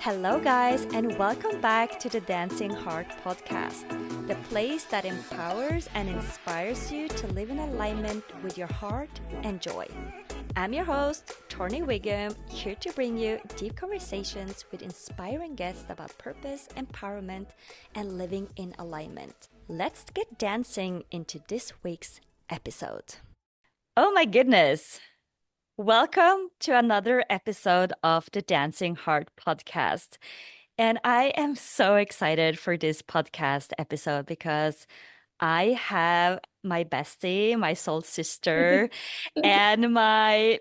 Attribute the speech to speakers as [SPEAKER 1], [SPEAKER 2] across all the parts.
[SPEAKER 1] Hello, guys, and welcome back to the Dancing Heart podcast, the place that empowers and inspires you to live in alignment with your heart and joy. I'm your host, Torny Wiggum, here to bring you deep conversations with inspiring guests about purpose, empowerment, and living in alignment. Let's get dancing into this week's episode. Oh my goodness! Welcome to another episode of the Dancing Heart podcast. And I am so excited for this podcast episode because I have my bestie, my soul sister, and my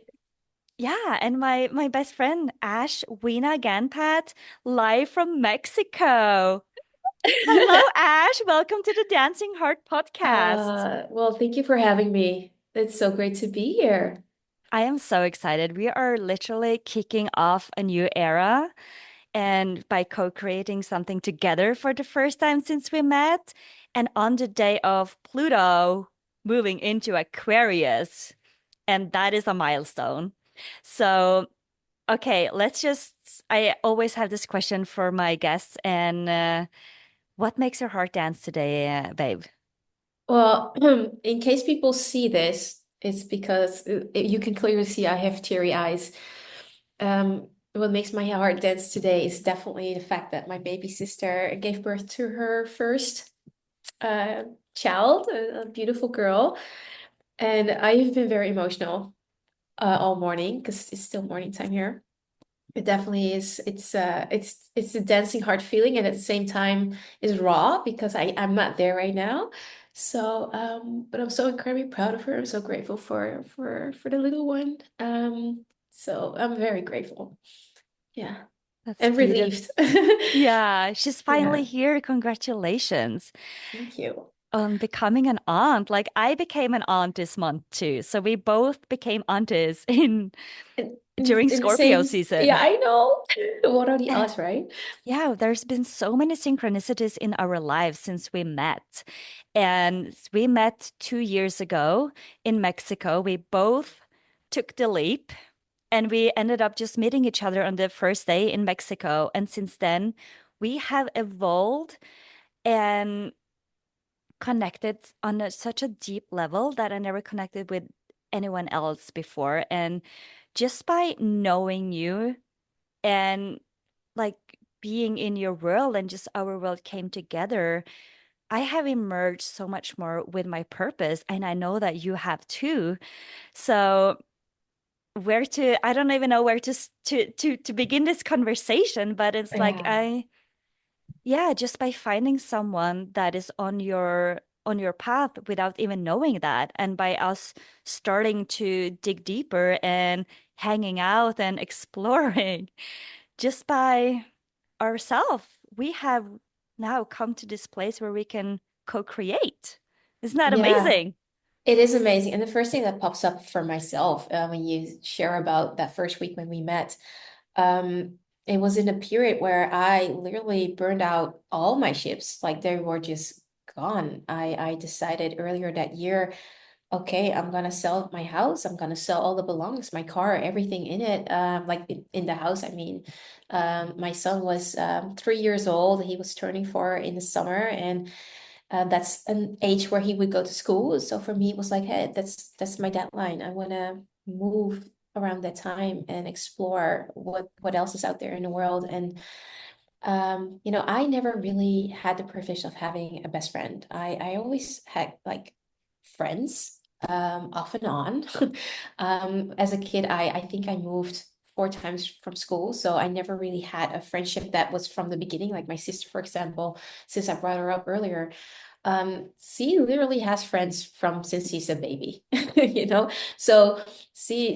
[SPEAKER 1] best friend Ashwina Ganpat live from Mexico. Hello, Ash. Welcome to the Dancing Heart podcast.
[SPEAKER 2] Well, thank you for having me. It's so great to be here.
[SPEAKER 1] I am so excited. We are literally kicking off a new era and by co-creating something together for the first time since we met. And on the day of Pluto moving into Aquarius, and that is a milestone. So, okay, I always have this question for my guests, and what makes your heart dance today, babe?
[SPEAKER 2] Well, in case people see this, it's because you can clearly see I have teary eyes. What makes my heart dance today is definitely the fact that my baby sister gave birth to her first uh, child, a beautiful girl. And I've been very emotional all morning because it's still morning time here. It definitely is. It's a dancing heart feeling, and at the same time is raw because I'm not there right now. So but I'm so incredibly proud of her. I'm so grateful for the little one. So I'm very grateful. Yeah,
[SPEAKER 1] That's
[SPEAKER 2] and
[SPEAKER 1] beautiful.
[SPEAKER 2] relieved.
[SPEAKER 1] Yeah, she's finally
[SPEAKER 2] Yeah,
[SPEAKER 1] here. Congratulations
[SPEAKER 2] thank you.
[SPEAKER 1] on becoming an aunt. Like I became an aunt this month too. So we both became aunties in
[SPEAKER 2] In,
[SPEAKER 1] during
[SPEAKER 2] in the
[SPEAKER 1] Scorpio
[SPEAKER 2] same, yeah,
[SPEAKER 1] season.
[SPEAKER 2] I know. What are the
[SPEAKER 1] Eh,
[SPEAKER 2] odds, right?
[SPEAKER 1] Yeah, there's been so many synchronicities in our lives since we met. And we met 2 years ago in Mexico. We both took the leap and we ended up just meeting each other on the first day in Mexico. And since then, we have evolved and connected on such a deep level that I never connected with anyone else before. And just by knowing you and like being in your world and just our world came together, I have emerged so much more with my purpose. And I know that you have too. So I don't even know where to begin this conversation, but it's like
[SPEAKER 2] Yeah.
[SPEAKER 1] yeah, just by finding someone that is on your path without even knowing that, and by us starting to dig deeper and hanging out and exploring, just by ourselves, we have now come to this place where we can co-create. Isn't that
[SPEAKER 2] Yeah.
[SPEAKER 1] amazing?
[SPEAKER 2] It is amazing. And the first thing that pops up for myself when you share about that first week when we met, um, it was in a period where I literally burned out all my ships. Like they were just gone. I decided earlier that year, okay, I'm gonna sell my house. I'm gonna sell all the belongings, my car, everything in it. Like in the house, I mean. My son was 3 years old. He was turning 4 in the summer, and that's an age where he would go to school. So for me, it was like, hey, that's my deadline. I want to move around that time and explore what else is out there in the world. And I never really had the privilege of having a best friend. I always had like friends, off and on. As a kid, I think I moved 4 times from school, so I never really had a friendship that was from the beginning. Like my sister, for example, since I brought her up earlier, she literally has friends from since she's a baby, you know. So she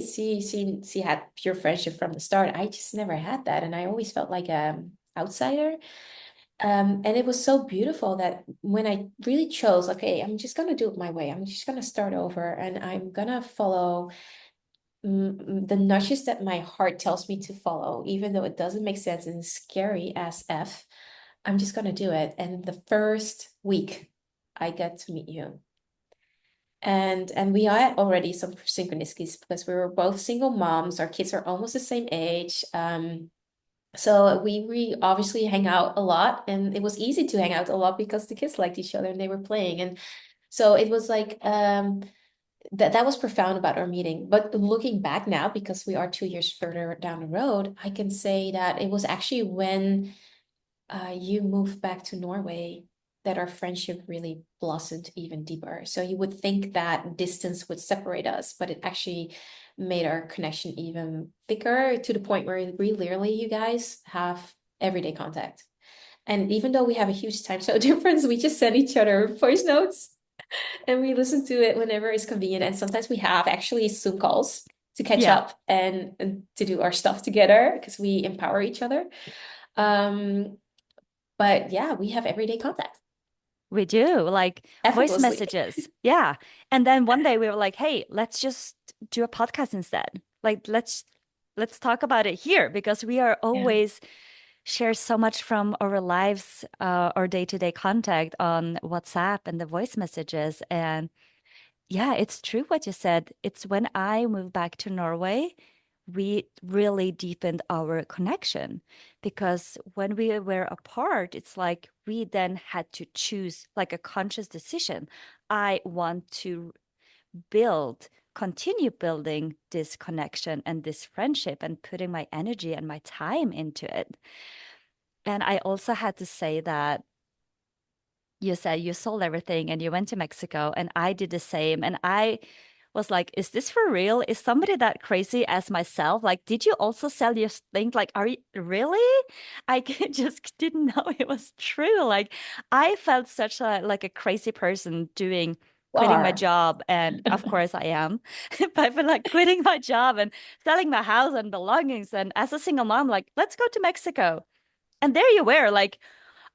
[SPEAKER 2] had pure friendship from the start. I just never had that, and I always felt like outsider. And it was so beautiful that when I really chose, okay, I'm just gonna do it my way. I'm just gonna start over, and I'm gonna follow the nudges that my heart tells me to follow, even though it doesn't make sense and is scary as F. I'm just gonna do it. And the first week, I get to meet you. And we had already some synchronicities because we were both single moms. Our kids are almost the same age. So we obviously hang out a lot, and it was easy to hang out a lot because the kids liked each other and they were playing. And so it was like that was profound about our meeting. But looking back now, because we are 2 years further down the road, I can say that it was actually when you moved back to Norway that our friendship really blossomed even deeper. So you would think that distance would separate us, but it actually made our connection even bigger to the point where we literally, you guys, have everyday contact. And even though we have a huge time zone difference, we just send each other voice notes and we listen to it whenever it's convenient. And sometimes we have actually Zoom calls to catch
[SPEAKER 1] Yeah,
[SPEAKER 2] up and to do our stuff together because we empower each other. Um, but yeah, we have everyday contact
[SPEAKER 1] we do. Like voice
[SPEAKER 2] effortlessly.
[SPEAKER 1] messages. Yeah. And then one day we were like, hey, let's just do a podcast instead. Like let's talk about it here because we are
[SPEAKER 2] Yeah.
[SPEAKER 1] always share so much from our lives, our day-to-day contact on WhatsApp and the voice messages. And yeah, it's true what you said. It's when I moved back to Norway, we really deepened our connection because when we were apart, it's like we then had to choose like a conscious decision. I want to continue building this connection and this friendship and putting my energy and my time into it. And I also had to say that you said you sold everything and you went to Mexico, and I did the same. And I was like, is this for real? Is somebody that crazy as myself? Like, did you also sell your thing? Like, are you really? Just didn't know it was true. Like, I felt such a like a crazy person doing quitting my
[SPEAKER 2] Are.
[SPEAKER 1] job. And of course I am. But I feel like quitting my job and selling my house and belongings. And as a single mom, like, let's go to Mexico. And there you were, like,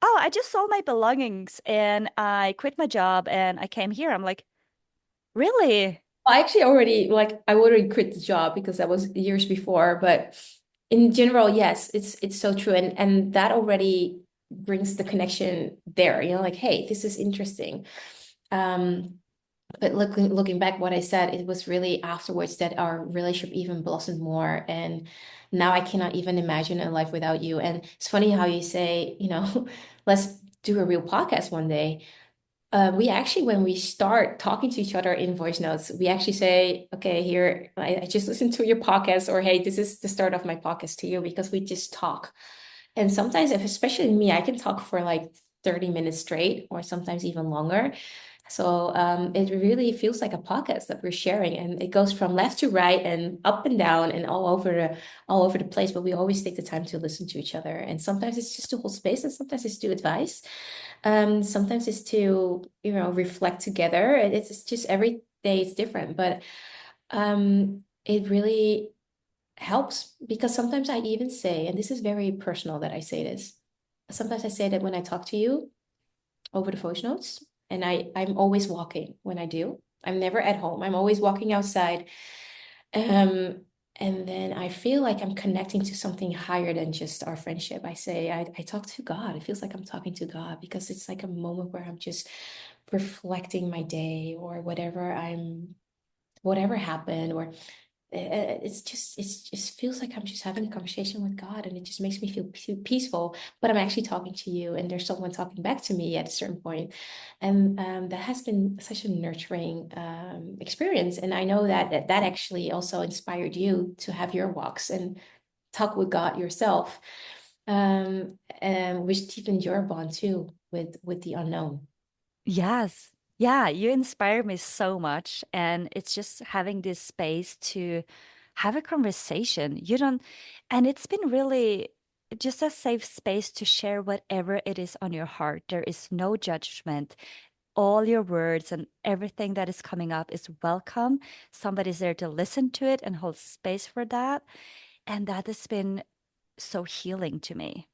[SPEAKER 1] oh, I just sold my belongings and I quit my job and I came here. I'm like, really?
[SPEAKER 2] I actually already like I already quit the job because that was years before, but in general, yes, it's so true. And that already brings the connection there, like, hey, this is interesting. Um, but looking back, what I said, it was really afterwards that our relationship even blossomed more. And now I cannot even imagine a life without you. And it's funny how you say, let's do a real podcast one day. We actually, when we start talking to each other in voice notes, we actually say, okay, here, I just listened to your podcast, or hey, this is the start of my podcast to you, because we just talk. And sometimes, if especially me, I can talk for like 30 minutes straight, or sometimes even longer. So it really feels like a podcast that we're sharing, and it goes from left to right and up and down and all over the place. But we always take the time to listen to each other. And sometimes it's just to hold space, and sometimes it's to advise. Sometimes it's to, reflect together. It's just every day it's different, but it really helps because sometimes I even say, and this is very personal that I say this, sometimes I say that when I talk to you over the voice notes, and I'm always walking when I do. I'm never at home. I'm always walking outside. Um, and then I feel like I'm connecting to something higher than just our friendship. I say I talk to God. It feels like I'm talking to God because it's like a moment where I'm just reflecting my day or whatever happened, or it just feels like I'm just having a conversation with God, and it just makes me feel peaceful. But I'm actually talking to you, and there's someone talking back to me at a certain point, and that has been such a nurturing experience. And I know that actually also inspired you to have your walks and talk with God yourself, and which deepened your bond too with the unknown.
[SPEAKER 1] Yes. Yeah, you inspire me so much. And it's just having this space to have a conversation. You don't, and it's been really just a safe space to share whatever it is on your heart. There is no judgment. All your words and everything that is coming up is welcome. Somebody's there to listen to it and hold space for that. And that has been so healing to me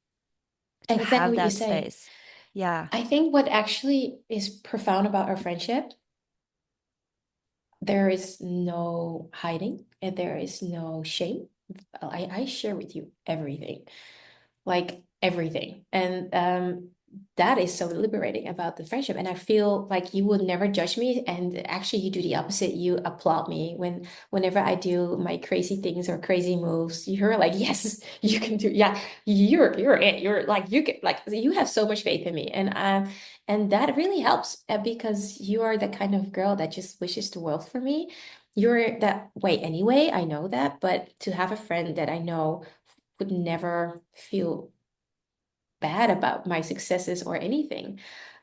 [SPEAKER 1] to
[SPEAKER 2] And exactly
[SPEAKER 1] have
[SPEAKER 2] what you
[SPEAKER 1] that
[SPEAKER 2] say.
[SPEAKER 1] space. Yeah.
[SPEAKER 2] I think what actually is profound about our friendship, there is no hiding and there is no shame. I share with you everything, like everything. And that is so liberating about the friendship. And I feel like you would never judge me. And actually you do the opposite. You applaud me whenever I do my crazy things or crazy moves. You're like, yes, you can do, yeah, you're it. You're like, you get like, you have so much faith in me. And that really helps because you are the kind of girl that just wishes the world for me. You're that way anyway. I know that, but to have a friend that I know would never feel bad about my successes or anything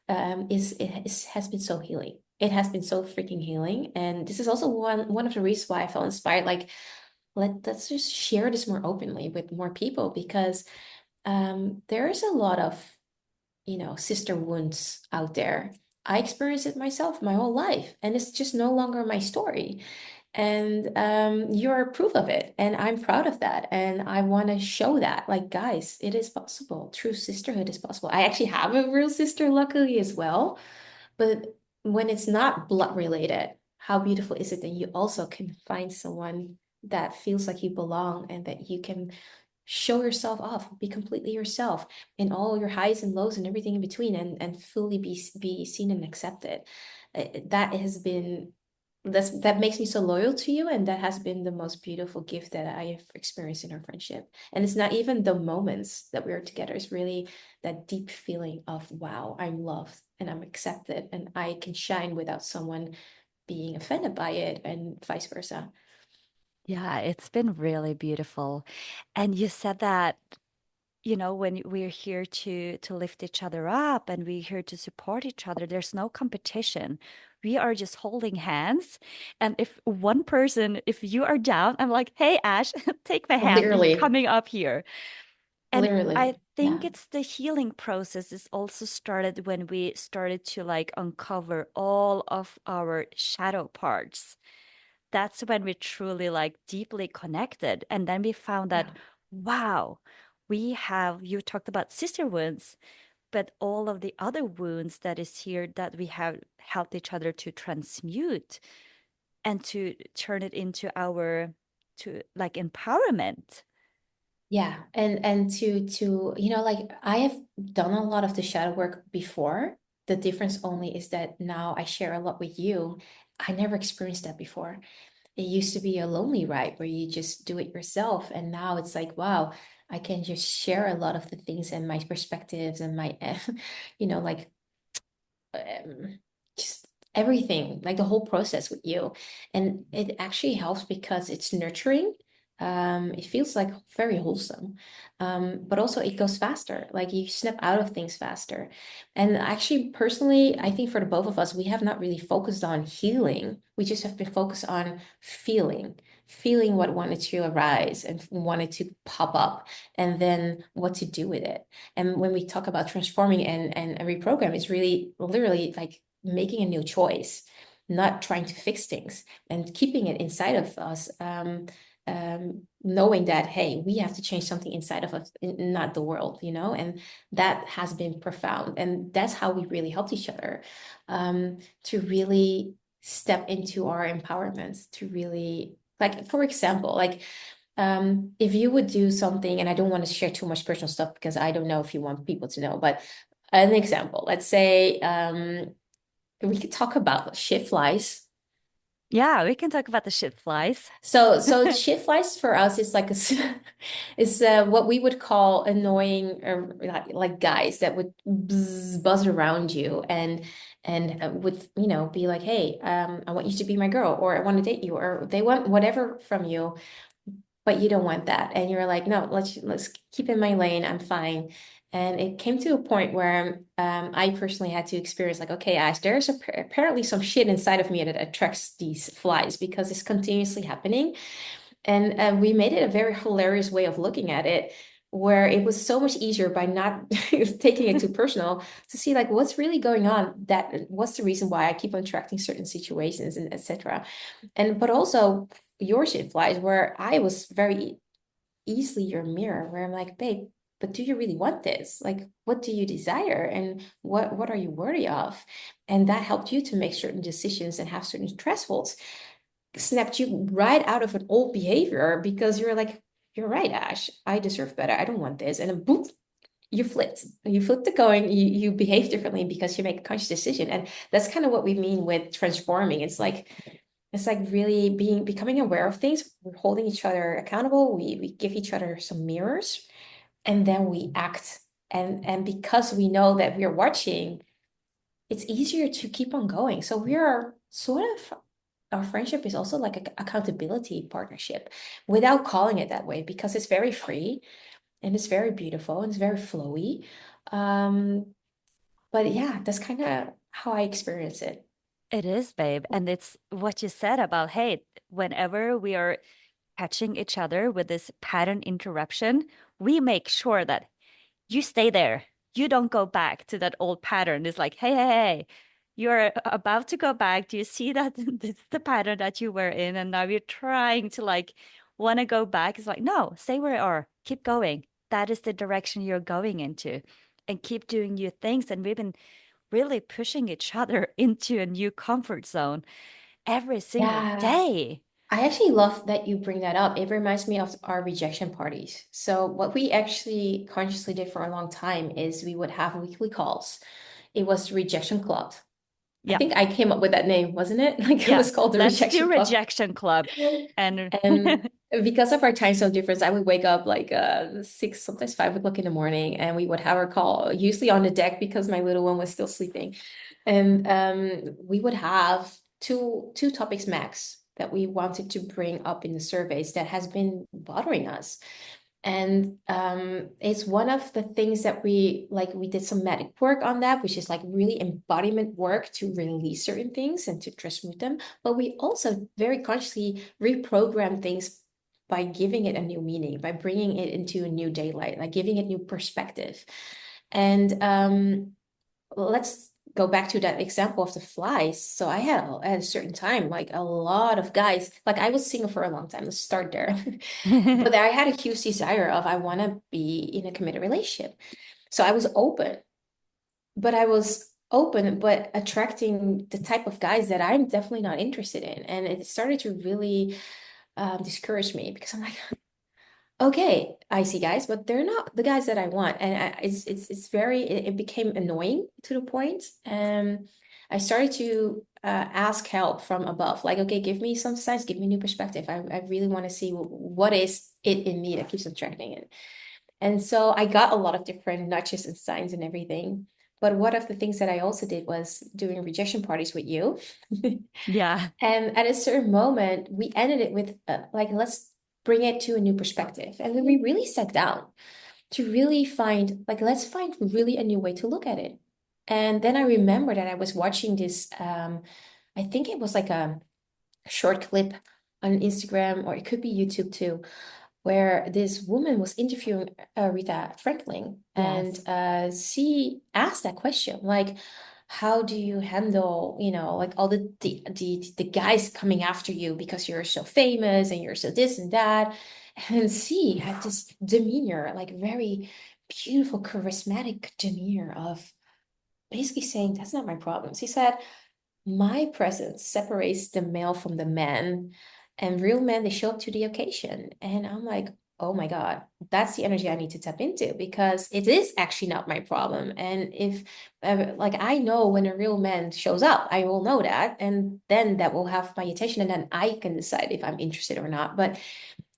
[SPEAKER 2] has been so healing. It has been so freaking healing. And this is also one of the reasons why I felt inspired. Like, let's just share this more openly with more people because there's a lot of, sister wounds out there. I experienced it myself my whole life, and it's just no longer my story. And you're proof of it. And I'm proud of that. And I want to show that, like, guys, it is possible. True sisterhood is possible. I actually have a real sister, luckily, as well. But when it's not blood related, how beautiful is it that you also can find someone that feels like you belong and that you can show yourself off, be completely yourself in all your highs and lows and everything in between and fully be seen and accepted. That has been that makes me so loyal to you, and that has been the most beautiful gift that I have experienced in our friendship. And it's not even the moments that we are together, it's really that deep feeling of wow, I'm loved and I'm accepted and I can shine without someone being offended by it and vice versa.
[SPEAKER 1] Yeah, it's been really beautiful. And you said that, when we're here to lift each other up and we're here to support each other, there's no competition. We are just holding hands. And if one person, if you are down, I'm like, hey, Ash, take my hand. You're
[SPEAKER 2] Literally,
[SPEAKER 1] coming up here. And I
[SPEAKER 2] literally,
[SPEAKER 1] think
[SPEAKER 2] yeah.
[SPEAKER 1] it's the healing process is also started when we started to like uncover all of our shadow parts. That's when we truly like deeply connected. And then we found that,
[SPEAKER 2] Yeah.
[SPEAKER 1] wow, you talked about sister wounds, but all of the other wounds that is here that we have helped each other to transmute and to turn it into to like empowerment.
[SPEAKER 2] Yeah, and to like I have done a lot of the shadow work before. The difference only is that now I share a lot with you. I never experienced that before. It used to be a lonely ride where you just do it yourself, and now it's like, wow, I can just share a lot of the things and my perspectives and my, like um, just everything, like the whole process with you. And it actually helps because it's nurturing. It feels like very wholesome. But also it goes faster, like you snap out of things faster. And actually, personally, I think for the both of us, we have not really focused on healing. We just have been focused on feeling what wanted to arise and wanted to pop up, and then what to do with it. And when we talk about transforming and reprogram, it's really literally like making a new choice, not trying to fix things and keeping it inside of us. Knowing that, hey, we have to change something inside of us, not the world, and that has been profound. And that's how we really helped each other to really step into our empowerment, to really, like, for example, like if you would do something, and I don't want to share too much personal stuff because I don't know if you want people to know, but an example, let's say we could talk about shit flies.
[SPEAKER 1] Yeah, we can talk about the shit flies.
[SPEAKER 2] So shit flies for us is like is what we would call annoying like guys that would buzz around you and would be like, hey, I want you to be my girl, or I want to date you, or they want whatever from you, but you don't want that. And you're like, no, let's keep in my lane. I'm fine. And it came to a point where I personally had to experience like, okay, Ash, there's apparently some shit inside of me that attracts these flies because it's continuously happening. And we made it a very hilarious way of looking at it, where it was so much easier by not taking it too personal to see like what's really going on. That what's the reason why I keep on attracting certain situations and etc. And but also your shit flies where I was very easily your mirror, where I'm like, babe, but do you really want this? Like, what do you desire? And what are you worthy of? And that helped you to make certain decisions and have certain thresholds. Snapped you right out of an old behavior because you're like, you're right, Ash. I deserve better. I don't want this. And then boom, You flipped the coin, you behave differently because you make a conscious decision. And that's kind of what we mean with transforming. It's like really becoming aware of things. We're holding each other accountable. We give each other some mirrors, and then we act. And because we know that we are watching, it's easier to keep on going. So we are sort of, our friendship is also like a accountability partnership without calling it that way, because it's very free and it's very beautiful and it's very flowy. Um, but yeah, that's kind of how I experience it.
[SPEAKER 1] It is, babe. And it's what you said about, hey, whenever we are catching each other with this pattern interruption, we make sure that you stay there. You don't go back to that old pattern. It's like, hey, hey, hey, you're about to go back. Do you see that this is the pattern that you were in? And now you're trying to like want to go back. It's like, no, stay where you are. Keep going. That is the direction you're going into. And keep doing new things. And we've been really pushing each other into a new comfort zone every single
[SPEAKER 2] Yeah,
[SPEAKER 1] day.
[SPEAKER 2] I actually love that you bring that up. It reminds me of our rejection parties. So what we actually consciously did for a long time is we would have weekly calls. It was the rejection club. I
[SPEAKER 1] Yeah.
[SPEAKER 2] think I came up with that name, wasn't it? Like it
[SPEAKER 1] Yeah.
[SPEAKER 2] was called the
[SPEAKER 1] Let's do
[SPEAKER 2] rejection club.
[SPEAKER 1] rejection club. And
[SPEAKER 2] And because of our time zone difference, I would wake up like 6, sometimes 5 o'clock in the morning, and we would have our call, usually on the deck because my little one was still sleeping. And we would have two topics max that we wanted to bring up in the surveys that has been bothering us. And it's one of the things that we like, we did some medic work on that, which is like really embodiment work to release certain things and to transmute them. But we also very consciously reprogram things by giving it a new meaning, by bringing it into a new daylight, like giving it new perspective. And let's go back to that example of the flies. So I had at a certain time, like a lot of guys, like I was single for a long time. Let's start there. But I had a huge desire of I want to be in a committed relationship. So I was open, but attracting the type of guys that I'm definitely not interested in. And it started to really discourage me because I'm like, okay, I see guys, but they're not the guys that I want. And it's very, it became annoying to the point. I started to ask help from above, like, okay, give me some signs, give me new perspective. I really want to see what is it in me that keeps attracting it. And so I got a lot of different nudges and signs and everything. But one of the things that I also did was doing rejection parties with you.
[SPEAKER 1] Yeah,
[SPEAKER 2] And at a certain moment, we ended it with like, let's bring it to a new perspective. And then we really sat down to really find, like, let's find really a new way to look at it. And then I remember that I was watching this, I think it was like a short clip on Instagram, or it could be YouTube too, where this woman was interviewing Rita Franklin, and
[SPEAKER 1] yes.
[SPEAKER 2] she asked that question, like, how do you handle, like all the guys coming after you because you're so famous and you're so this and that? And she had this demeanor, like very beautiful, charismatic demeanor of basically saying, that's not my problem. She said, my presence separates the male from the man, and real men, they show up to the occasion. And I'm like, oh my God, that's the energy I need to tap into, because it is actually not my problem. And if, like, I know when a real man shows up, I will know that. And then that will have my attention, and then I can decide if I'm interested or not. But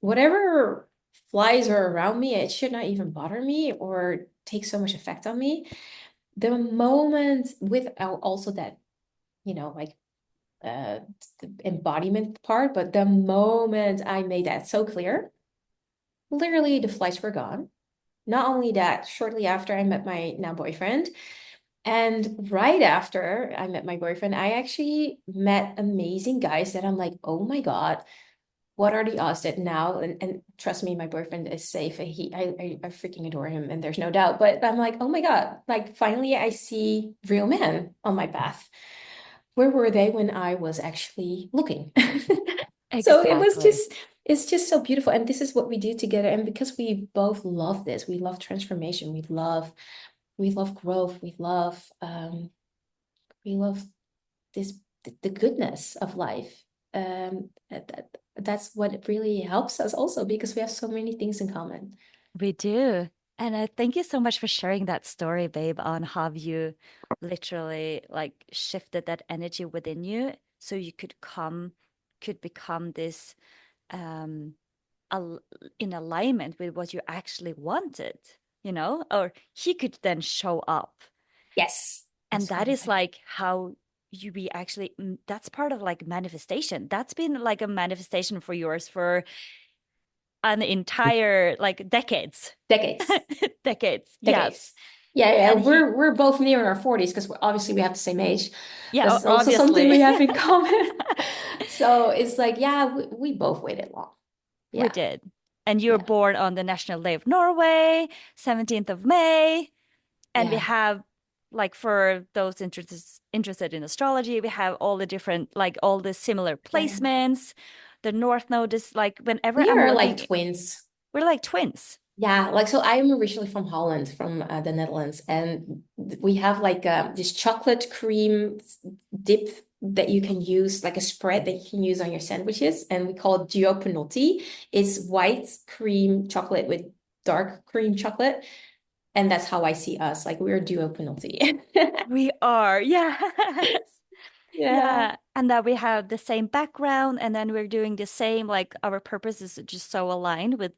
[SPEAKER 2] whatever flies are around me, it should not even bother me or take so much effect on me. The moment with also that, like uh, the embodiment part, but the moment I made that so clear, literally the flights were gone. Not only that, shortly after I met my now boyfriend, and right after I met my boyfriend, I actually met amazing guys that I'm like, oh my God, what are the odds that now, and trust me, my boyfriend is safe. I freaking adore him, and there's no doubt. But I'm like, oh my God, like finally I see real men on my path. Where were they when I was actually looking? So
[SPEAKER 1] Exactly.
[SPEAKER 2] it's just so beautiful. And this is what we do together. And because we both love this, we love transformation, we love growth, we love this, the goodness of life. That's what really helps us also, because we have so many things in common.
[SPEAKER 1] We do. And thank you so much for sharing that story, babe, on how you literally like shifted that energy within you so you could become this um al in alignment with what you actually wanted, or he could then show up.
[SPEAKER 2] Yes,
[SPEAKER 1] And that is
[SPEAKER 2] absolutely.
[SPEAKER 1] like how you be actually that's part of like manifestation. That's been like a manifestation for yours for an entire like decades.
[SPEAKER 2] Decades.
[SPEAKER 1] Decades. Yes.
[SPEAKER 2] Decades. Yeah, yeah,
[SPEAKER 1] And he
[SPEAKER 2] we're both near our 40s because obviously we have the same age.
[SPEAKER 1] yeah,
[SPEAKER 2] That's also something
[SPEAKER 1] obviously.
[SPEAKER 2] we have in common. So it's like, yeah, we both waited long.
[SPEAKER 1] We
[SPEAKER 2] Yeah,
[SPEAKER 1] did. And you were
[SPEAKER 2] yeah,
[SPEAKER 1] born on the National Day of Norway, 17th of May. And we
[SPEAKER 2] yeah,
[SPEAKER 1] have, like, for those interested in astrology, we have all the different, like, all the similar
[SPEAKER 2] yeah.
[SPEAKER 1] placements. The North Node is like, whenever
[SPEAKER 2] We
[SPEAKER 1] I'm
[SPEAKER 2] are like
[SPEAKER 1] looking,
[SPEAKER 2] twins.
[SPEAKER 1] we're like twins.
[SPEAKER 2] Yeah, like so I'm originally from Holland, from the Netherlands, and we have like this chocolate cream dip that you can use, like a spread that you can use on your sandwiches, and we call it duopanoti. It's white cream chocolate with dark cream chocolate, and that's how I see us. Like we're duopanoti.
[SPEAKER 1] We are, yes.
[SPEAKER 2] Yeah.
[SPEAKER 1] Yeah. And that we have the same background, and then we're doing the same, like our purpose is just so aligned with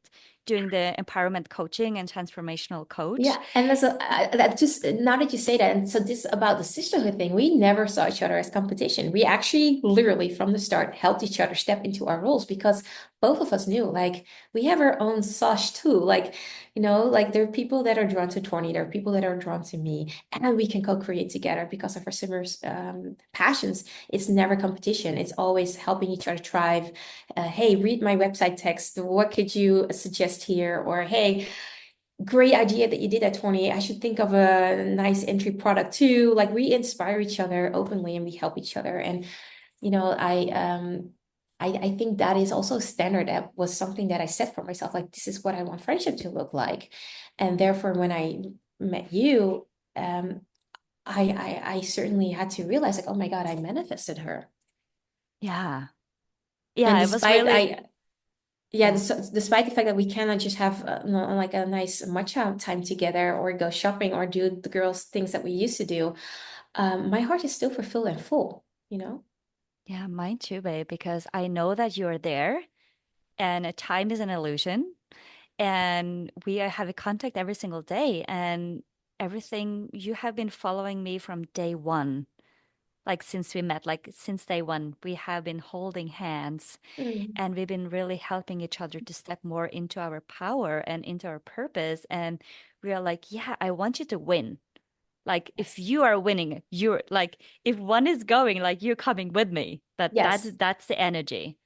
[SPEAKER 1] doing the empowerment coaching and transformational coach.
[SPEAKER 2] Yeah, and that's that just now that you say that, and so this about the sisterhood thing, we never saw each other as competition. We actually literally from the start helped each other step into our roles because both of us knew like we have our own sauce too. Like, like there are people that are drawn to Torny, there are people that are drawn to me, and we can co-create together because of our similar passions. It's never competition. It's always helping each other thrive. Hey, read my website text. What could you suggest here? Or hey, great idea that you did at 20. I should think of a nice entry product too. Like we inspire each other openly and we help each other. And I think that is also a standard that was something that I set for myself. Like this is what I want friendship to look like. And therefore when I met you, um, I certainly had to realize like, oh my God, I manifested her.
[SPEAKER 1] Yeah.
[SPEAKER 2] And
[SPEAKER 1] Yeah, it was really,
[SPEAKER 2] yeah,
[SPEAKER 1] yeah.
[SPEAKER 2] despite the fact that we cannot just have like a nice matcha time together or go shopping or do the girls things that we used to do, my heart is still fulfilled and full, you know?
[SPEAKER 1] Yeah, mine too, babe, because I know that you're there and time is an illusion and we have a contact every single day and everything you have been following me from day one, like since we met, like since day one, we have been holding hands
[SPEAKER 2] Mm,
[SPEAKER 1] and we've been really helping each other to step more into our power and into our purpose. And we are like, yeah, I want you to win. Like if
[SPEAKER 2] yes.
[SPEAKER 1] you are winning, you're like if one is going, like you're coming with me. But
[SPEAKER 2] Yes.
[SPEAKER 1] that's the energy.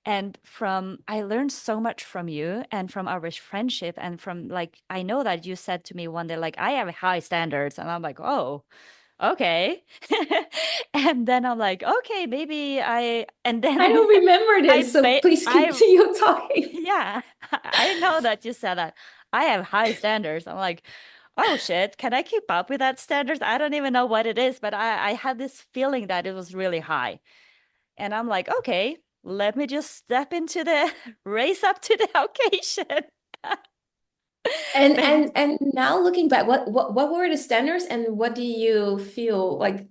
[SPEAKER 1] And from I learned so much from you and from our friendship and from like I know that you said to me one day like I have high standards and I'm like, "Oh, okay." And then I'm like, "Okay, maybe I," and
[SPEAKER 2] I
[SPEAKER 1] then
[SPEAKER 2] don't remember this, so please
[SPEAKER 1] I
[SPEAKER 2] continue talking.
[SPEAKER 1] yeah, I know that you said that. I have high standards. I'm like, oh shit, can I keep up with that standards? I don't even know what it is, but I had this feeling that it was really high. And I'm like, okay, let me just step into the race up to the occasion. But
[SPEAKER 2] And now looking back, what were the standards and what do you feel like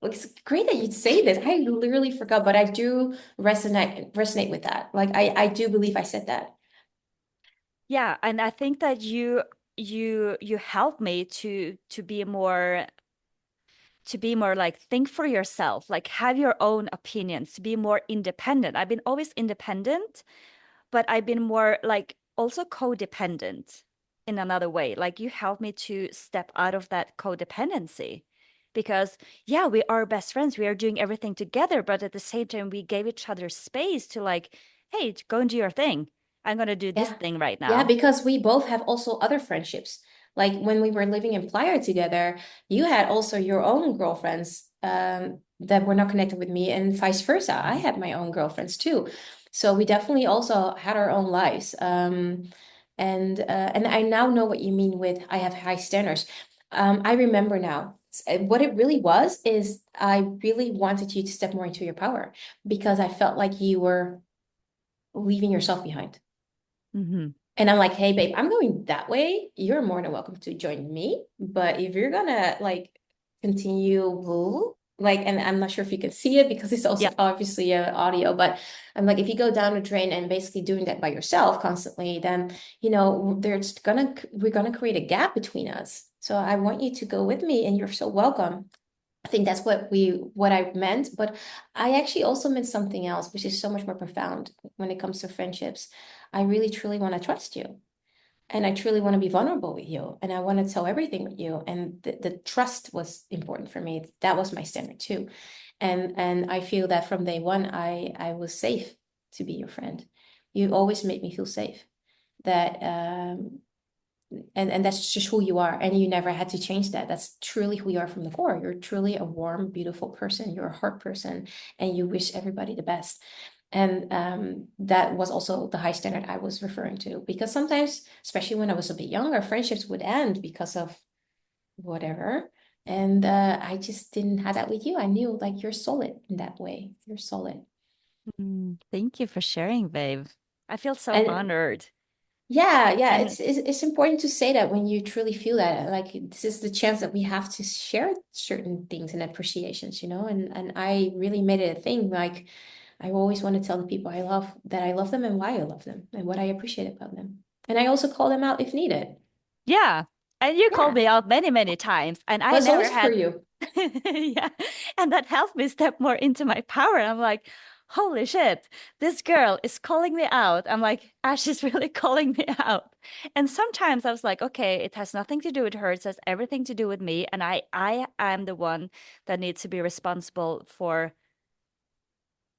[SPEAKER 2] it's great that you'd say this. I literally forgot, but I do resonate with that. Like I do believe I said that.
[SPEAKER 1] yeah, and I think that you help me to be more like think for yourself, like have your own opinions, to be more independent. I've been always independent, but I've been more like also codependent in another way. Like you helped me to step out of that codependency because, yeah, we are best friends. We are doing everything together, but at the same time, we gave each other space to like, hey, go and do your thing. I'm going to do this
[SPEAKER 2] Yeah.
[SPEAKER 1] thing right
[SPEAKER 2] Yeah,
[SPEAKER 1] now.
[SPEAKER 2] because we both have also other friendships. Like when we were living in Playa together, you had also your own girlfriends that were not connected with me, and vice versa. I had my own girlfriends too. So we definitely also had our own lives. And I now know what you mean with I have high standards. I remember now. What it really was is I really wanted you to step more into your power because I felt like you were leaving yourself behind.
[SPEAKER 1] Hmm.
[SPEAKER 2] And I'm like, hey, babe, I'm going that way. You're more than welcome to join me. But if you're gonna like continue, like, and I'm not sure if you can see it because it's also
[SPEAKER 1] Yeah.
[SPEAKER 2] obviously audio, but I'm like, if you go down the drain and basically doing that by yourself constantly, then, we're gonna create a gap between us. So I want you to go with me and you're so welcome. I think that's what I meant, but I actually also meant something else, which is so much more profound when it comes to friendships. I really truly want to trust you. And I truly want to be vulnerable with you. And I want to tell everything with you. And the trust was important for me. That was my standard too. And I feel that from day one, I was safe to be your friend. You always made me feel safe. That and that's just who you are. And you never had to change that. That's truly who you are from the core. You're truly a warm, beautiful person. You're a heart person, and you wish everybody the best. And that was also the high standard I was referring to. Because sometimes, especially when I was a bit younger, friendships would end because of whatever. And I just didn't have that with you. I knew like you're solid in that way. You're solid.
[SPEAKER 1] Thank you for sharing, babe. I feel so
[SPEAKER 2] And
[SPEAKER 1] honored.
[SPEAKER 2] yeah, yeah,
[SPEAKER 1] And
[SPEAKER 2] it's important to say that when you truly feel that, like this is the chance that we have to share certain things and appreciations, and I really made it a thing. Like I always want to tell the people I love that I love them and why I love them and what I appreciate about them. And I also call them out if needed.
[SPEAKER 1] yeah, and you called
[SPEAKER 2] Yeah,
[SPEAKER 1] me out many, many times, and I
[SPEAKER 2] but it's
[SPEAKER 1] never
[SPEAKER 2] always for
[SPEAKER 1] had,
[SPEAKER 2] you.
[SPEAKER 1] yeah, and that helped me step more into my power. I'm like, holy shit, this girl is calling me out. I'm like, Ash is really calling me out. And sometimes I was like, okay, it has nothing to do with her. It has everything to do with me, and I am the one that needs to be responsible for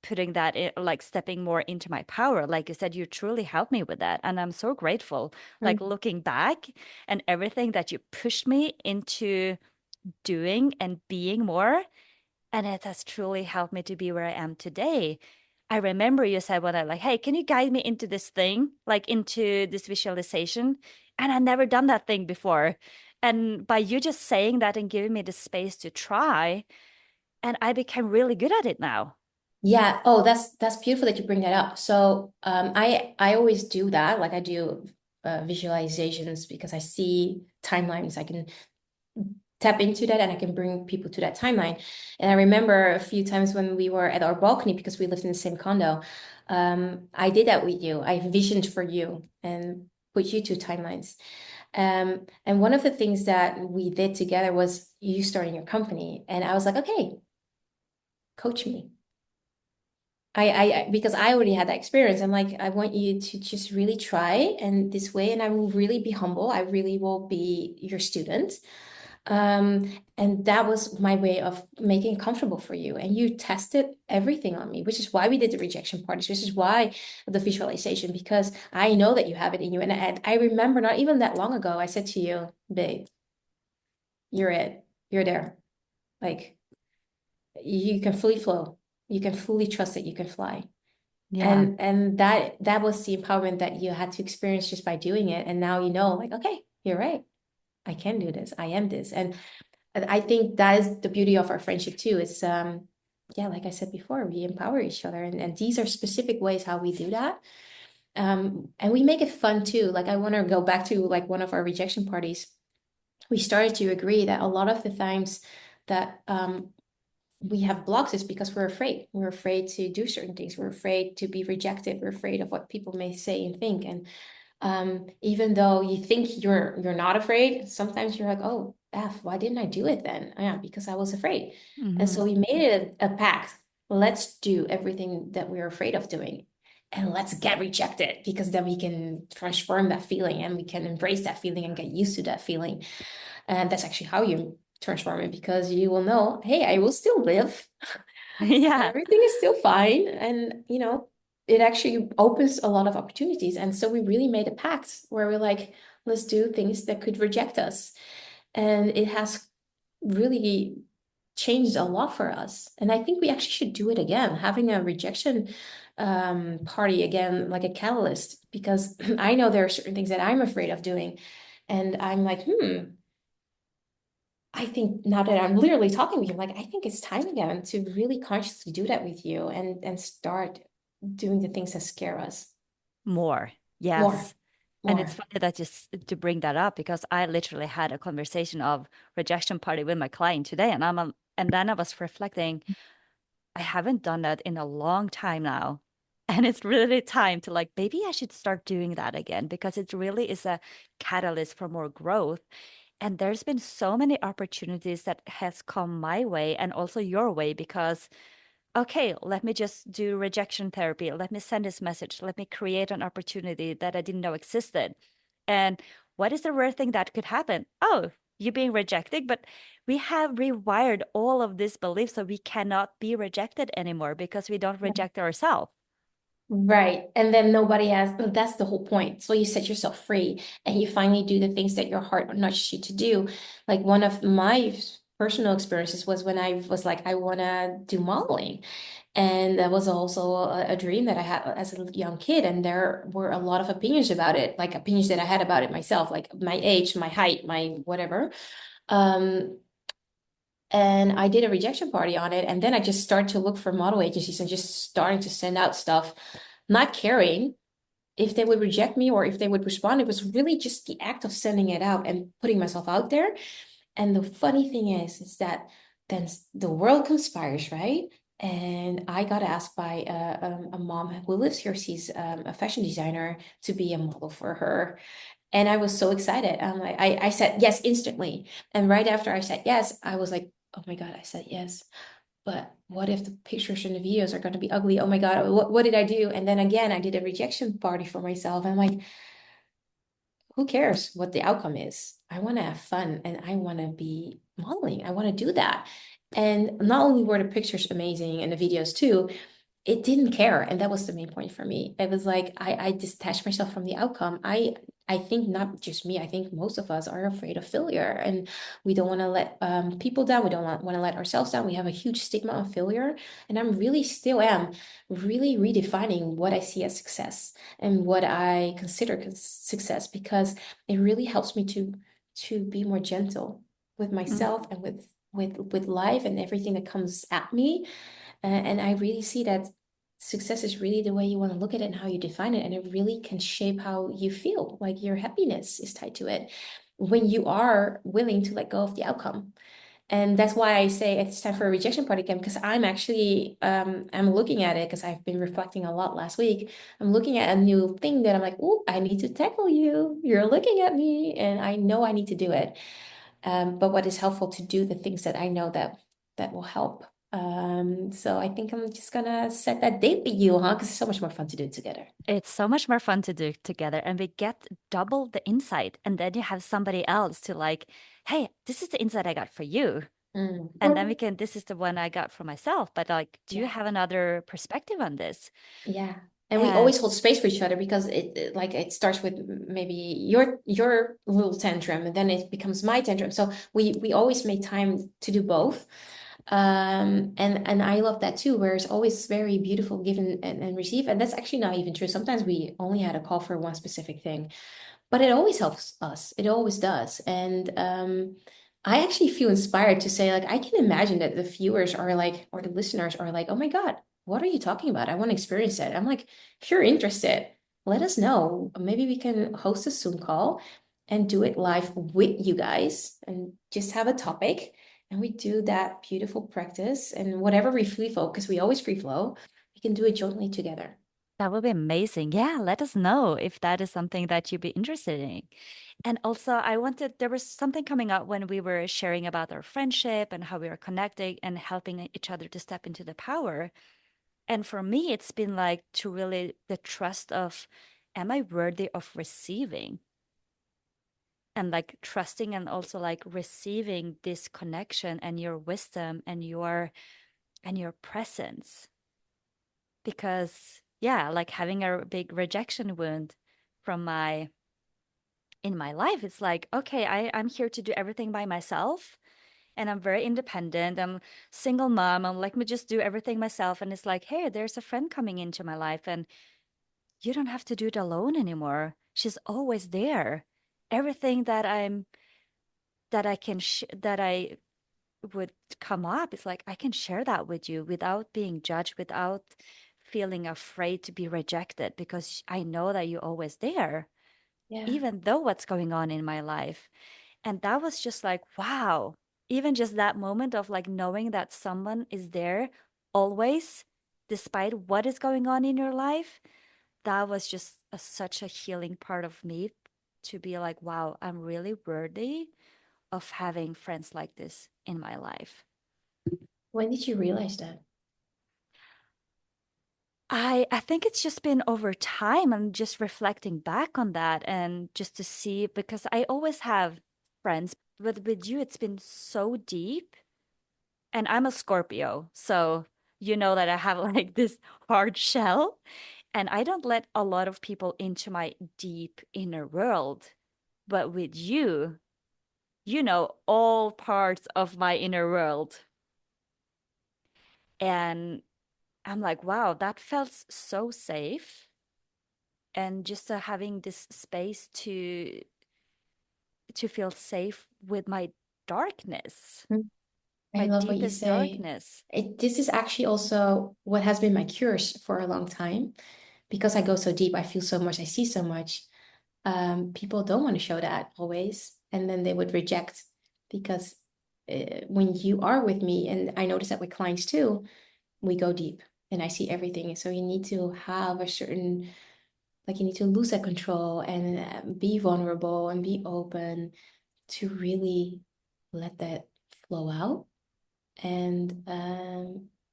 [SPEAKER 1] putting that in, like stepping more into my power. Like you said, you truly helped me with that. And I'm so grateful. Like
[SPEAKER 2] Mm.
[SPEAKER 1] looking back and everything that you pushed me into doing and being more. And it has truly helped me to be where I am today. I remember you said when I like, hey, can you guide me into this thing, like into this visualization? And I never done that thing before. And by you just saying that and giving me the space to try, and I became really good at it now.
[SPEAKER 2] Yeah. Oh, that's beautiful that you bring that up. So, I always do that. Like I do visualizations because I see timelines. I can tap into that and I can bring people to that timeline. And I remember a few times when we were at our balcony because we lived in the same condo, I did that with you. I visioned for you and put you two timelines. And one of the things that we did together was you starting your company. And I was like, okay, coach me. Because I already had that experience. I'm like, I want you to just really try and this way, and I will really be humble. I really will be your student. And that was my way of making it comfortable for you. And you tested everything on me, which is why we did the rejection parties, which is why the visualization, because I know that you have it in you. And I remember not even that long ago, I said to you, babe, you're it. You're there. Like you can fully flow. You can fully trust that you can fly.
[SPEAKER 1] Yeah.
[SPEAKER 2] And that was the empowerment that you had to experience just by doing it. And now you know, like, okay, you're right. I can do this. I am this. And I think that is the beauty of our friendship too. It's yeah, like I said before, we empower each other. And these are specific ways how we do that. And we make it fun too. Like I want to go back to like one of our rejection parties. We started to agree that a lot of the times that we have blocks is because we're afraid. We're afraid to do certain things. We're afraid to be rejected. We're afraid of what people may say and think. And even though you think you're not afraid, sometimes you're like, oh, F, why didn't I do it then? Yeah, because I was afraid. And
[SPEAKER 1] Hmm.
[SPEAKER 2] so we made it a pact. Let's do everything that we're afraid of doing. And let's get rejected because then we can transform that feeling and we can embrace that feeling and get used to that feeling. And that's actually how you transform it because you will know, hey, I will still live.
[SPEAKER 1] Yeah.
[SPEAKER 2] Everything is still fine. And, it actually opens a lot of opportunities. And so we really made a pact where we're like, let's do things that could reject us. And it has really changed a lot for us. And I think we actually should do it again, having a rejection party again, like a catalyst, because I know there are certain things that I'm afraid of doing. And I'm like, I think now that I'm literally talking with you, like I think it's time again to really consciously do that with you and start doing the things that scare us
[SPEAKER 1] More.
[SPEAKER 2] more.
[SPEAKER 1] Yes. And it's
[SPEAKER 2] More.
[SPEAKER 1] funny that just to bring that up because I literally had a conversation of rejection party with my client today, and and then I was reflecting, I haven't done that in a long time now. And it's really time to like, maybe I should start doing that again because it really is a catalyst for more growth. And there's been so many opportunities that has come my way and also your way because okay, let me just do rejection therapy. Let me send this message. Let me create an opportunity that I didn't know existed. And what is the rare thing that could happen? Oh, you being rejected, but we have rewired all of these beliefs so we cannot be rejected anymore because we don't reject ourselves.
[SPEAKER 2] Right. And then nobody has, but that's the whole point. So you set yourself free and you finally do the things that your heart nudged you to do. Like one of my personal experiences was when I was like, I want to do modeling. And that was also a dream that I had as a young kid. And there were a lot of opinions about it, like opinions that I had about it myself, like my age, my height, my whatever. Um, and I did a rejection party on it. And then I just started to look for model agencies and just starting to send out stuff, not caring if they would reject me or if they would respond. It was really just the act of sending it out and putting myself out there. And the funny thing is that then the world conspires, right? And I got asked by a mom who lives here. She's a fashion designer to be a model for her. And I was so excited. I'm like, I said yes instantly. And right after I said yes, I was like, oh my God, I said yes. But what if the pictures and the videos are going to be ugly? Oh my God, what did I do? And then again, I did a rejection party for myself. I'm like, who cares what the outcome is? I want to have fun and I want to be modeling. I want to do that. And not only were the pictures amazing and the videos too, it didn't care, and that was the main point for me. It was like I detached myself from the outcome. I think not just me, I think most of us are afraid of failure, and we don't want to let people down. We don't want to let ourselves down. We have a huge stigma of failure, and I'm really still am really redefining what I see as success and what I consider success, because it really helps me to be more gentle with myself and with life and everything that comes at me. And I really see that success is really the way you want to look at it and how you define it. And it really can shape how you feel. Like your happiness is tied to it when you are willing to let go of the outcome. And that's why I say it's time for a rejection party again, because I'm actually I'm looking at it because I've been reflecting a lot last week. I'm looking at a new thing that I'm like, oh, I need to tackle you. You're looking at me, and I know I need to do it. But what is helpful to do the things that I know that will help. So I think I'm just gonna set that date with you, huh? Because it's so much more fun to do it together.
[SPEAKER 1] It's so much more fun to do together, and we get double the insight. And then you have somebody else to like, hey, this is the insight I got for you. And then we
[SPEAKER 2] Or
[SPEAKER 1] can, this is the one I got for myself. But like, do you
[SPEAKER 2] yeah,
[SPEAKER 1] have another perspective on this?
[SPEAKER 2] yeah. And we
[SPEAKER 1] And
[SPEAKER 2] always hold space for each other because like it starts with maybe your little tantrum and then it becomes my tantrum. So we always make time to do both. And I love that too, where it's always very beautiful give and receive. And that's actually not even true. Sometimes we only had a call for one specific thing, but it always helps us. It always does. And I actually feel inspired to say, like, I can imagine that the viewers are like, or the listeners are like, oh my God, what are you talking about? I want to experience it. I'm like, if you're interested, let us know. Maybe we can host a Zoom call and do it live with you guys and just have a topic. And we do that beautiful practice. And whatever we free flow, because we always free flow, we can do it jointly together.
[SPEAKER 1] that would be amazing. Yeah, let us know if that is something that you'd be interested in. And also, I wanted, there was something coming up when we were sharing about our friendship and how we are connecting and helping each other to step into the power. And for me, it's been like to really the trust of, am I worthy of receiving? And like trusting and also like receiving this connection and your wisdom and your presence. Because yeah, like having a big rejection wound from my in my life, it's like, okay, I'm here to do everything by myself. And I'm very independent. I'm single mom. I'm like, me just do everything myself. And it's like, hey, there's a friend coming into my life, and you don't have to do it alone anymore. She's always there. Everything that I can that I would come up, it's like I can share that with you without being judged, without feeling afraid to be rejected, because I know that you're always there.
[SPEAKER 2] Yeah.
[SPEAKER 1] even though what's going on in my life. And that was just like, wow, even just that moment of like knowing that someone is there always, despite what is going on in your life, that was just such a healing part of me to be like, wow, I'm really worthy of having friends like this in my life.
[SPEAKER 2] When did you realize that?
[SPEAKER 1] I think it's just been over time and just reflecting back on that and just to see because I always have friends, but with you it's been so deep. And I'm a Scorpio, so you know that I have like this hard shell and I don't let a lot of people into my deep inner world. But with you know all parts of my inner world. And I'm like, wow, that felt so safe. And just having this space to feel safe with my darkness,
[SPEAKER 2] Mm. I
[SPEAKER 1] my
[SPEAKER 2] love what you
[SPEAKER 1] deepest
[SPEAKER 2] say.
[SPEAKER 1] darkness.
[SPEAKER 2] This is actually also what has been my cures for a long time. Because I go so deep, I feel so much, I see so much. People don't want to show that always, and then they would reject because when you are with me, and I notice that with clients too, we go deep and I see everything. So you need to have a certain, like, you need to lose that control and be vulnerable and be open to really let that flow out. And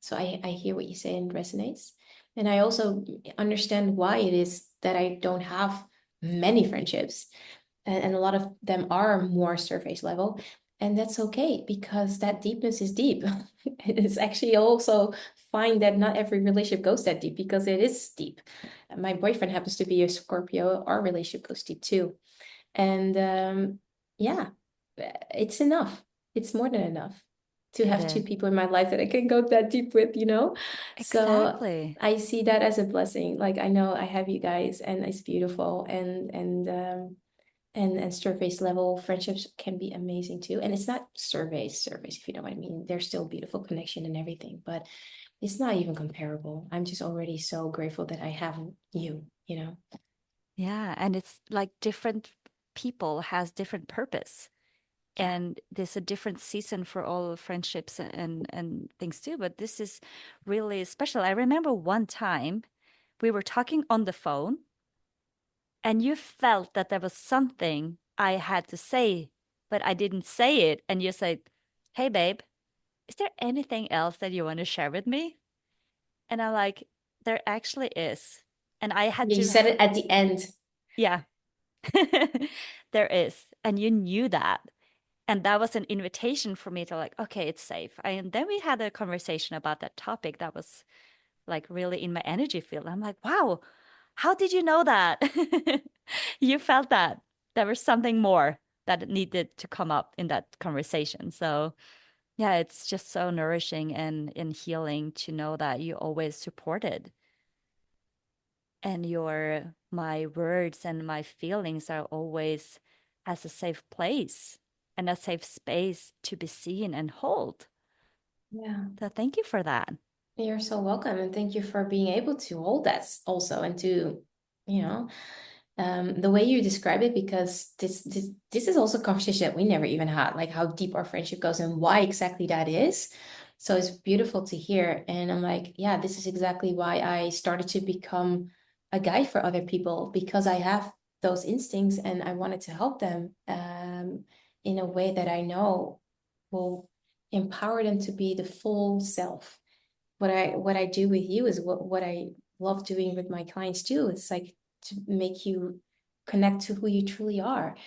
[SPEAKER 2] so I hear what you say and it resonates. And I also understand why it is that I don't have many friendships. And a lot of them are more surface level. And that's okay because that deepness is deep. It's actually also fine that not every relationship goes that deep because it is deep. My boyfriend happens to be a Scorpio. Our relationship goes deep too. And yeah, it's enough. It's more than enough to
[SPEAKER 1] It
[SPEAKER 2] have two
[SPEAKER 1] is.
[SPEAKER 2] people in my life that I can go that deep with, you know? So
[SPEAKER 1] Exactly.
[SPEAKER 2] I see that as a blessing. Like I know I have you guys and it's beautiful and surface level friendships can be amazing too. And it's not surface, if you know what I mean. There's still beautiful connection and everything, but it's not even comparable. I'm just already so grateful that I have you, you know?
[SPEAKER 1] Yeah, and it's like different people has different purpose.
[SPEAKER 2] Yeah.
[SPEAKER 1] And there's a different season for all friendships and things too, but this is really special. I remember one time we were talking on the phone and you felt that there was something I had to say, but I didn't say it. And you said, "Hey babe, is there anything else that you want to share with me?" And I'm like, "There actually is." And I had
[SPEAKER 2] Yeah, you
[SPEAKER 1] to,
[SPEAKER 2] said it at the end.
[SPEAKER 1] yeah, there is. And you knew that. And that was an invitation for me to like, okay, it's safe. And then we had a conversation about that topic that was like really in my energy field. I'm like, wow, how did you know that? You felt that there was something more that needed to come up in that conversation. So yeah, it's just so nourishing and healing to know that you always supported and your my words and my feelings are always as a safe place and a safe space to be seen and hold.
[SPEAKER 2] Yeah.
[SPEAKER 1] So thank you for that.
[SPEAKER 2] You're so welcome, and thank you for being able to hold that also, and to, you know, the way you describe it, because this is also a conversation that we never even had, like how deep our friendship goes and why exactly that is. So it's beautiful to hear, and I'm like, yeah, this is exactly why I started to become a guide for other people because I have those instincts and I wanted to help them in a way that I know will empower them to be the full self. What I do with you is what I love doing with my clients too. It's like to make you connect to who you truly are.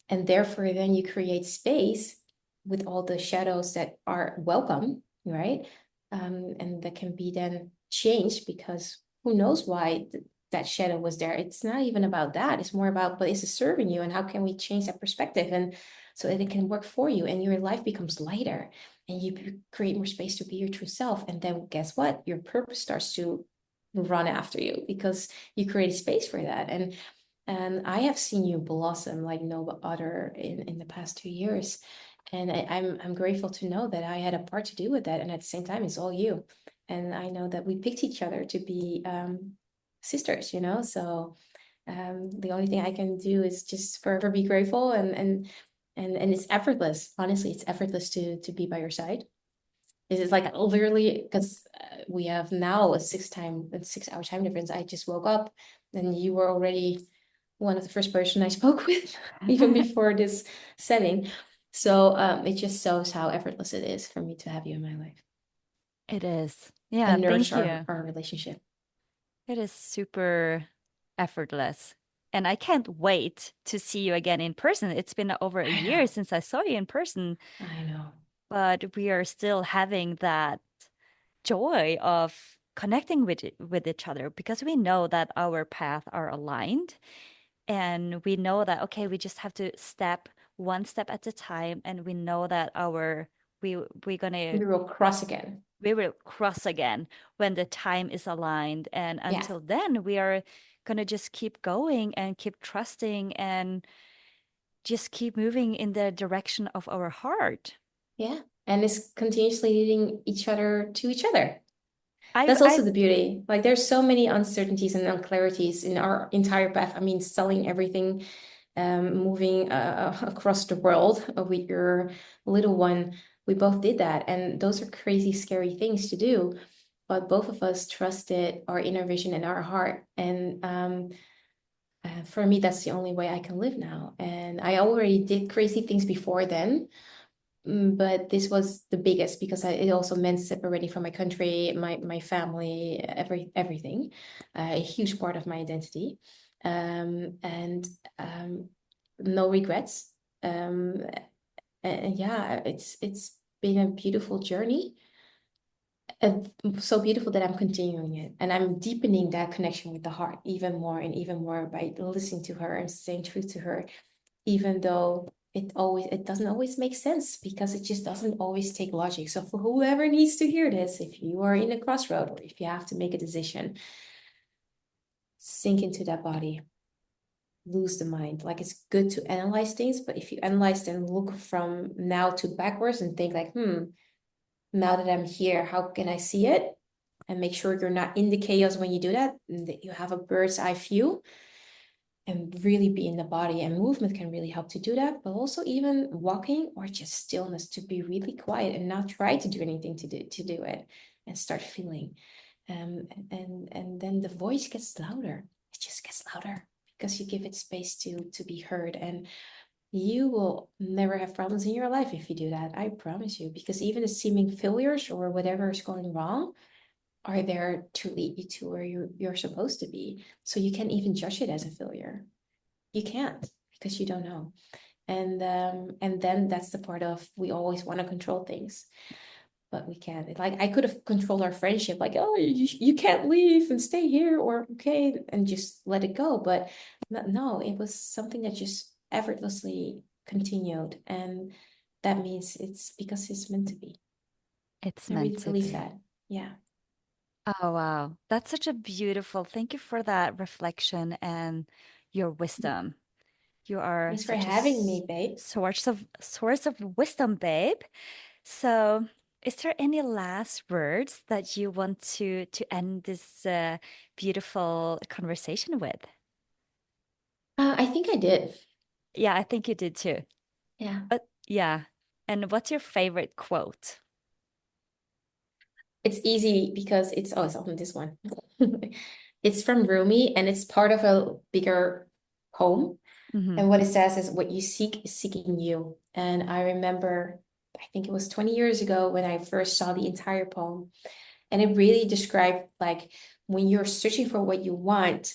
[SPEAKER 2] And therefore then you create space with all the shadows that are welcome, right? And that can be then changed because who knows why that shadow was there. It's not even about that. It's more about, but is it serving you and how can we change that perspective and so that it can work for you and your life becomes lighter and you create more space to be your true self. And then guess what? Your purpose starts to run after you because you create space for that. And I have seen you blossom like no other in the past 2 years. And I'm grateful to know that I had a part to do with that. And at the same time, it's all you. And I know that we picked each other to be sisters, you know? So The only thing I can do is just forever be grateful, and it's effortless. Honestly, it's effortless to be by your side. It's like literally because we have now a 6-hour time difference. I just woke up, and you were already one of the first person I spoke with, even before this setting. So it just shows how effortless it is for me to have you in my life
[SPEAKER 1] It is. Yeah,
[SPEAKER 2] and nourish
[SPEAKER 1] thank
[SPEAKER 2] our,
[SPEAKER 1] you.
[SPEAKER 2] our relationship.
[SPEAKER 1] It is super effortless. And I can't wait to see you again in person. It's been over a
[SPEAKER 2] I
[SPEAKER 1] year
[SPEAKER 2] know.
[SPEAKER 1] since I saw you in person,
[SPEAKER 2] I know.
[SPEAKER 1] but we are still having that joy of connecting with each other because we know that our paths are aligned, and we know that okay, we just have to step one step at a time, and we know that we're gonna
[SPEAKER 2] We will cross again.
[SPEAKER 1] we will cross again when the time is aligned. And
[SPEAKER 2] Yeah.
[SPEAKER 1] until then, we are gonna just keep going and keep trusting and just keep moving in the direction of our heart.
[SPEAKER 2] Yeah. And it's continuously leading each other to each other. That's
[SPEAKER 1] I
[SPEAKER 2] also the beauty. Like there's so many uncertainties and unclarities in our entire path. I mean, selling everything, moving across the world with your little one. We both did that. And those are crazy, scary things to do. But both of us trusted our inner vision and our heart. And for me, that's the only way I can live now. And I already did crazy things before then. But this was the biggest because it also meant separating from my country, my family, everything, a huge part of my identity, and um, no regrets. Um, and yeah, it's been a beautiful journey, and so beautiful that I'm continuing it, and I'm deepening that connection with the heart even more and even more by listening to her and staying true to her, even though it doesn't always make sense because it just doesn't always take logic. So for whoever needs to hear this, if you are in a crossroad or if you have to make a decision, sink into that body, lose the mind. Like it's good to analyze things, but if you analyze and look from now to backwards and think like, now that I'm here, how can I see it? And make sure you're not in the chaos when you do that, and that you have a bird's eye view and really be in the body, and movement can really help to do that, but also even walking or just stillness, to be really quiet and not try to do anything to do it, and start feeling, and then the voice gets louder. It just gets louder because you give it space to be heard, and you will never have problems in your life if you do that, I promise you, because even the seeming failures or whatever is going wrong are there to lead you to where you're supposed to be. So you can't even judge it as a failure. You can't, because you don't know. And then that's the part of, we always want to control things, but we can't. Like I could have controlled our friendship, like, oh, you can't leave and stay here, or okay, and just let it go. But no, it was something that just effortlessly continued, and that means it's because it's meant to be.
[SPEAKER 1] It's
[SPEAKER 2] I
[SPEAKER 1] meant
[SPEAKER 2] really
[SPEAKER 1] to
[SPEAKER 2] believe
[SPEAKER 1] be.
[SPEAKER 2] that. Yeah.
[SPEAKER 1] Oh, wow. That's such a beautiful. Thank you for that reflection and your wisdom. You are
[SPEAKER 2] Thanks for
[SPEAKER 1] such a
[SPEAKER 2] having me, babe.
[SPEAKER 1] source of wisdom, babe. So, is there any last words that you want to end this beautiful conversation with?
[SPEAKER 2] I think I did.
[SPEAKER 1] Yeah, I think you did too.
[SPEAKER 2] Yeah.
[SPEAKER 1] But yeah. And what's your favorite quote?
[SPEAKER 2] It's easy because it's on this one. It's from Rumi and it's part of a bigger poem.
[SPEAKER 1] Hmm.
[SPEAKER 2] And what it says is, what you seek is seeking you. And I remember, I think it was 20 years ago when I first saw the entire poem. And it really described like when you're searching for what you want,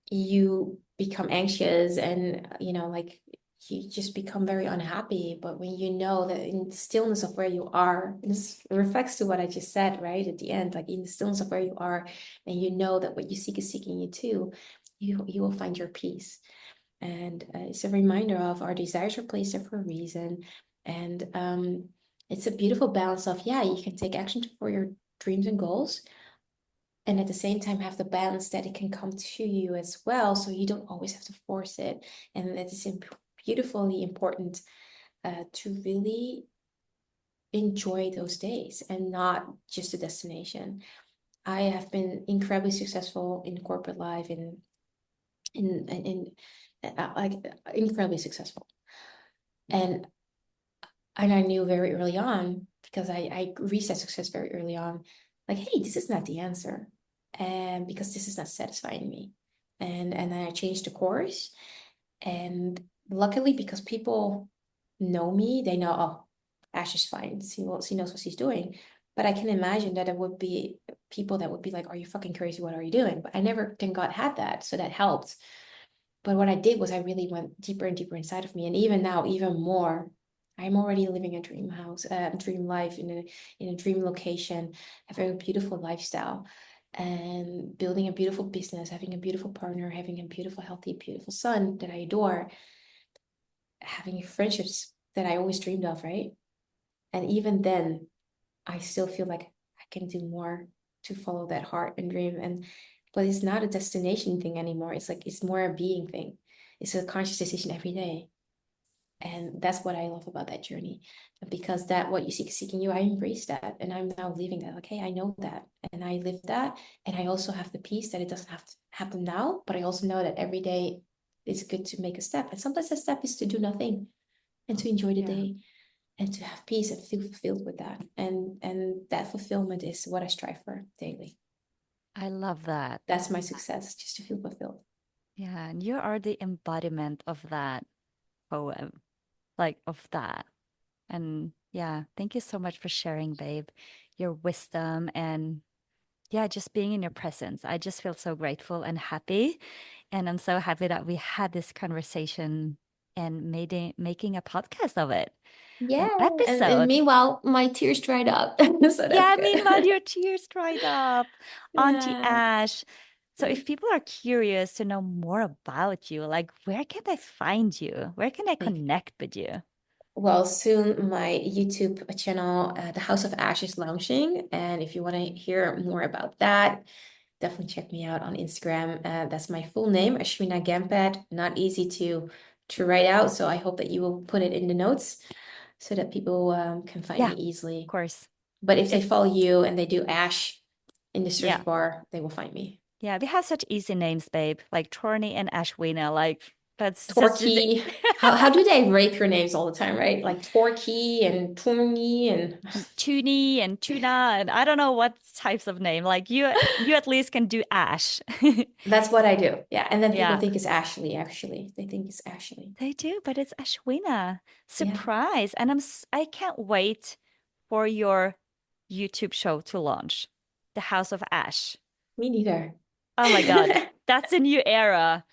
[SPEAKER 2] you become anxious, and like you just become very unhappy. But when you know that in the stillness of where you are, this reflects to what I just said right at the end, like in the stillness of where you are, and you know that what you seek is seeking you too, you will find your peace. And it's a reminder of our desires are placed there for a reason. And it's a beautiful balance of, yeah, you can take action for your dreams and goals, and at the same time have the balance that it can come to you as well, so you don't always have to force it. And it is beautifully important to really enjoy those days and not just a destination. I have been incredibly successful in corporate life, in like incredibly successful. And I knew very early on, because I reached that success very early on, like, hey, this is not the answer. And because this is not satisfying me. And then I changed the course. And luckily, because people know me, they know, oh, Ash is fine. She knows what she's doing. But I can imagine that it would be people that would be like, are you fucking crazy? What are you doing? But I never, thank God, had that. So that helped. But what I did was I really went deeper and deeper inside of me. And even now, even more, I'm already living a dream house, dream life in a dream location, having a beautiful lifestyle and building a beautiful business, having a beautiful partner, having a beautiful, healthy, beautiful son that I adore, having friendships that I always dreamed of, right? And even then, I still feel like I can do more to follow that heart and dream. And but it's not a destination thing anymore. It's like it's more a being thing. It's a conscious decision every day. And that's what I love about that journey. Because that what you seek seeking you, I embrace that. And I'm now living that. Okay, I know that. And I live that. And I also have the peace that it doesn't have to happen now. But I also know that every day it's good to make a step. And sometimes that step is to do nothing and to enjoy the
[SPEAKER 1] Yeah.
[SPEAKER 2] day and to have peace and feel fulfilled with that. And that fulfillment is what I strive for daily.
[SPEAKER 1] I love that.
[SPEAKER 2] That's my success, just to feel fulfilled.
[SPEAKER 1] Yeah, and you are the embodiment of that poem, like of that. And yeah, thank you so much for sharing, babe, your wisdom and yeah, just being in your presence. I just feel so grateful and happy. And I'm so happy that we had this conversation and making a podcast of it,
[SPEAKER 2] Yeah.
[SPEAKER 1] an
[SPEAKER 2] And
[SPEAKER 1] episode.
[SPEAKER 2] meanwhile, my tears dried up. So that's
[SPEAKER 1] Yeah,
[SPEAKER 2] good.
[SPEAKER 1] meanwhile, your tears dried up. Auntie
[SPEAKER 2] Yeah.
[SPEAKER 1] Ash. So if people are curious to know more about you, like where can they find you? Where can they
[SPEAKER 2] Like,
[SPEAKER 1] connect with you?
[SPEAKER 2] well, soon my YouTube channel, The House of Ash, is launching. And if you want to hear more about that, definitely check me out on Instagram. That's my full name, Ashwina Ganpat. Not easy to write out, so I hope that you will put it in the notes so that people can find
[SPEAKER 1] Yeah,
[SPEAKER 2] me
[SPEAKER 1] of
[SPEAKER 2] easily.
[SPEAKER 1] course.
[SPEAKER 2] But if they
[SPEAKER 1] It's
[SPEAKER 2] follow you and they do Ash in the
[SPEAKER 1] yeah.
[SPEAKER 2] search bar, they will find me.
[SPEAKER 1] Yeah, we have such easy names, babe. Like Torny and Ashwina. Like that's just
[SPEAKER 2] Torquay. How do they rape your names all the time, right? Like Torquay and Tourney and
[SPEAKER 1] and Toonie and Tuna and I don't know what types of name. Like you at least can do Ash.
[SPEAKER 2] that's what I do. Yeah. And then people
[SPEAKER 1] Yeah.
[SPEAKER 2] think it's Ashley, actually. They think it's Ashley.
[SPEAKER 1] They do, but it's Ashwina.
[SPEAKER 2] Yeah.
[SPEAKER 1] Surprise. And I can't wait for your YouTube show to launch. The House of Ash.
[SPEAKER 2] Me neither.
[SPEAKER 1] Oh my God. That's a new era.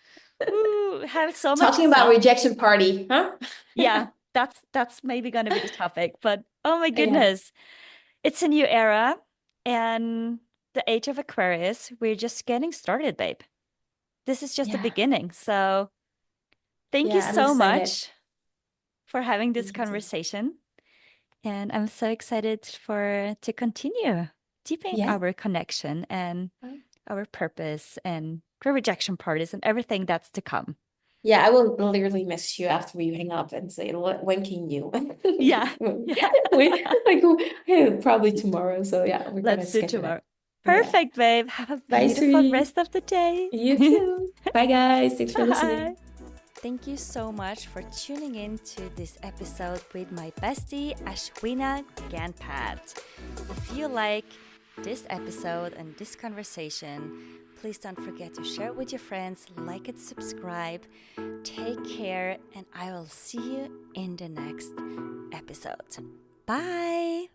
[SPEAKER 1] Ooh, have so much
[SPEAKER 2] Talking about
[SPEAKER 1] self.
[SPEAKER 2] rejection party, huh?
[SPEAKER 1] Yeah, that's maybe gonna be the topic. But oh my
[SPEAKER 2] Yeah.
[SPEAKER 1] goodness. It's a new era and the age of Aquarius, we're just getting started, babe. This is just the
[SPEAKER 2] Yeah.
[SPEAKER 1] beginning. So thank you
[SPEAKER 2] Yeah. I'm
[SPEAKER 1] so
[SPEAKER 2] excited.
[SPEAKER 1] much for having this
[SPEAKER 2] Thank you too.
[SPEAKER 1] conversation. And I'm so excited for to continue deepening
[SPEAKER 2] Yeah.
[SPEAKER 1] our connection and our purpose and the rejection parties and everything that's to come.
[SPEAKER 2] Yeah, I will literally message you after we hang up and say, When can you?"
[SPEAKER 1] Yeah. Yeah.
[SPEAKER 2] Like, yeah, probably tomorrow. So yeah, we're gonna
[SPEAKER 1] Let's do
[SPEAKER 2] schedule that.
[SPEAKER 1] tomorrow.
[SPEAKER 2] Yeah.
[SPEAKER 1] Perfect, babe. Have a
[SPEAKER 2] Bye,
[SPEAKER 1] beautiful
[SPEAKER 2] sweetie.
[SPEAKER 1] rest of the day.
[SPEAKER 2] You too. Bye, guys. Thanks for
[SPEAKER 1] Bye.
[SPEAKER 2] listening.
[SPEAKER 1] Thank you so much for tuning in to this episode with my bestie, Ashwina Ganpat. If you like this episode and this conversation, please don't forget to share with your friends, like and subscribe. Take care, and I will see you in the next episode. Bye.